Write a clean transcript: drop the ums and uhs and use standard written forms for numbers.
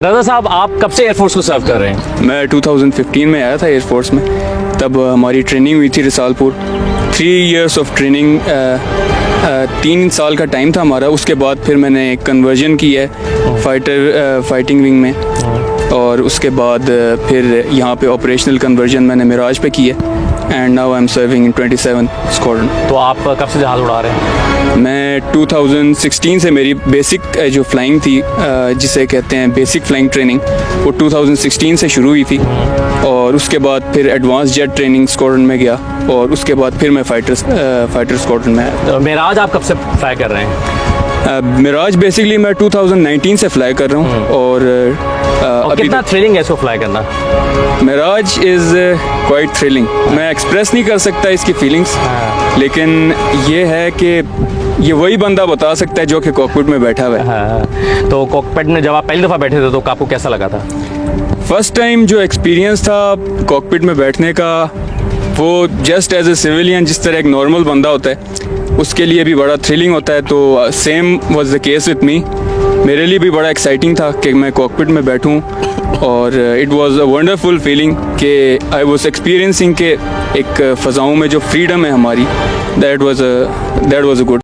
रज़ा साहब, आप कब से एयरफोर्स को सर्व कर रहे हैं? मैं 2015 में आया था एयरफोर्स में। तब हमारी ट्रेनिंग हुई थी रिसालपुर। 3 इयर्स ऑफ ट्रेनिंग, 3 साल का टाइम था हमारा। उसके बाद फिर मैंने कन्वर्जन की है फाइटिंग विंग में, और उसके बाद फिर यहाँ पे ऑपरेशनल कन्वर्जन मैंने मिराज पे की है। And now I am serving in 27 squadron. तो आप कब से जहाज़ उड़ा रहे हैं? मैं 2016 से मेरी बेसिक जो फ्लाइंग थी, जिसे कहते हैं बेसिक फ्लाइंग ट्रेनिंग, वो 2016 से शुरू हुई थी। और उसके बाद फिर एडवांस जेट ट्रेनिंग स्क्वाड्रन में गया, और उसके बाद फिर मैं फाइटर स्क्वाड्रन में आया। तो मेराज आप कब से फ्लाई कर रहे हैं? मिराज बेसिकली मैं 2019 से फ्लाई कर रहा हूँ। और और अभी कितना थ्रिलिंग है इसको फ्लाई करना? Mirage is quite thrilling. मैं एक्सप्रेस नहीं कर सकता इसकी फीलिंग्स, लेकिन ये है कि ये वही बंदा बता सकता है जो कि कॉकपिट में बैठा हुआ है। हाँ, तो कॉकपिट में जब आप पहली दफ़ा बैठे थे तो आपको कैसा लगा था? फर्स्ट टाइम जो एक्सपीरियंस था कॉकपिट में बैठने का, वो जस्ट एज ए सिविलियन जिस तरह एक नॉर्मल बंदा होता है उसके लिए भी बड़ा थ्रिलिंग होता है। तो same was the case with me. मेरे लिए भी बड़ा एक्साइटिंग था कि मैं कॉकपिट में बैठूं, और it was a wonderful feeling कि आई वाज एक्सपीरियंसिंग के एक फ़ज़ाओं में जो फ्रीडम है हमारी, दैट वाज अ गुड